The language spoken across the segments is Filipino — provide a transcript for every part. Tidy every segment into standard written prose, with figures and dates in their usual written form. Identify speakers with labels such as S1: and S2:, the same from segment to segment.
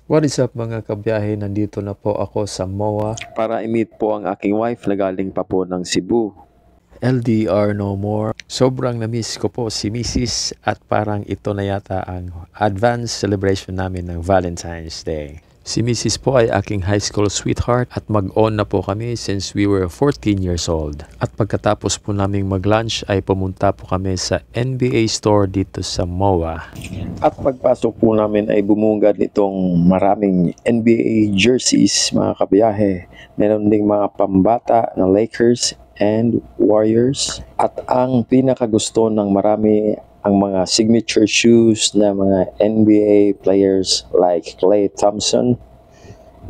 S1: What is up mga kabiyahe? Nandito na po ako sa MOA para i-meet po ang aking wife na galing pa po ng Cebu. LDR no more. Sobrang na-miss ko po si Mrs. at parang ito na yata ang advance celebration namin ng Valentine's Day. Si Mrs. po ay aking high school sweetheart at mag-on na po kami since we were 14 years old. At pagkatapos po naming mag-lunch ay pumunta po kami sa NBA store dito sa MOA. At pagpasok po namin ay bumungad nitong maraming NBA jerseys mga kabiyahe. Meron ding mga pambata na Lakers and Warriors. At ang pinakagusto ng marami ang mga signature shoes na mga NBA players like Klay Thompson.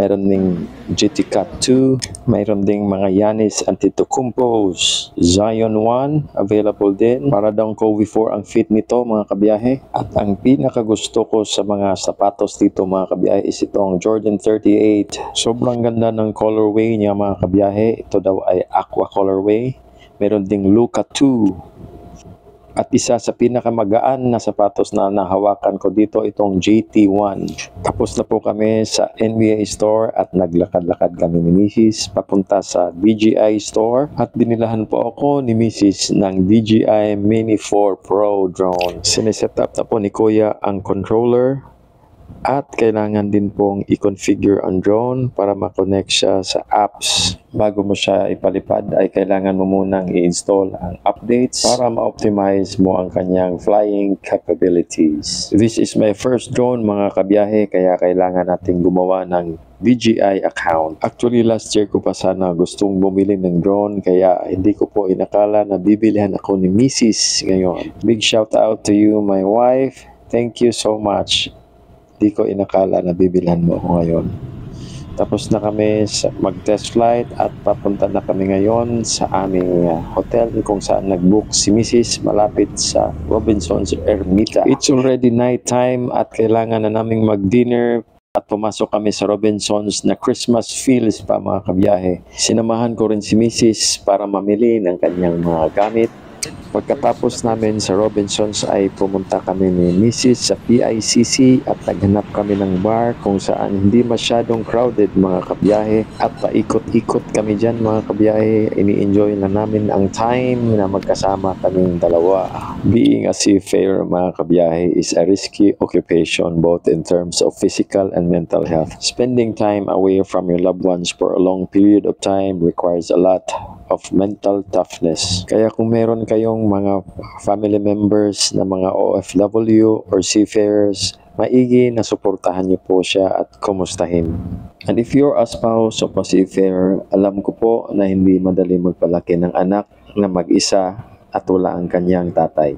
S1: Meron ding GT Cut 2. Meron ding mga Giannis Antetokounmpo's Zion 1 available din. Para daw Kobe 4 ang fit nito mga kabiyahe. At ang pinakagusto ko sa mga sapatos dito mga kabiyahe is itong Jordan 38. Sobrang ganda ng colorway niya mga kabiyahe. Ito daw ay aqua colorway. Meron ding Luka 2. At isa sa pinakamagaan na sapatos na nahawakan ko dito itong JT1. Tapos na po kami sa NBA store at naglakad-lakad kami ni Mrs. papunta sa DJI store. At dinilahan po ako ni Mrs. ng DJI Mini 4 Pro drone. Sineset up na po ni Kuya ang controller. At kailangan din pong i-configure ang drone para makonect siya sa apps. Bago mo siya ipalipad ay kailangan mo munang i-install ang updates para ma-optimize mo ang kanyang flying capabilities. This is my first drone mga kabiyahe kaya kailangan nating gumawa ng DJI account. Actually last year ko pa sana gustong bumili ng drone kaya hindi ko po inakala na bibilihan ako ni Mrs. ngayon. Big shout out to you my wife. Thank you so much. Di ko inakala na bibilhan mo ako ngayon. Tapos na kami mag-test flight at papunta na kami ngayon sa aming hotel kung saan nag-book si Mrs. malapit sa Robinson's Ermita. It's already night time at kailangan na naming mag-dinner at pumasok kami sa Robinson's na Christmas feels pa mga kabiyahe. Sinamahan ko rin si Mrs. para mamili ng kanyang mga gamit. Pagkatapos namin sa Robinson's ay pumunta kami ni Mrs. sa PICC at naghanap kami ng bar kung saan hindi masyadong crowded mga kabiyahe at paikot-ikot kami dyan mga kabiyahe. Ini-enjoy na namin ang time na magkasama kaming dalawa. Being a seafarer mga kabiyahe is a risky occupation both in terms of physical and mental health. Spending time away from your loved ones for a long period of time requires a lot of mental toughness. Kaya kung meron kayong mga family members na mga OFW or seafarers, maigi na suportahan niyo po siya at kumustahin. And if you're a spouse of a seafarer, alam ko po na hindi madali magpalaki ng anak na mag-isa at wala ang kanyang tatay.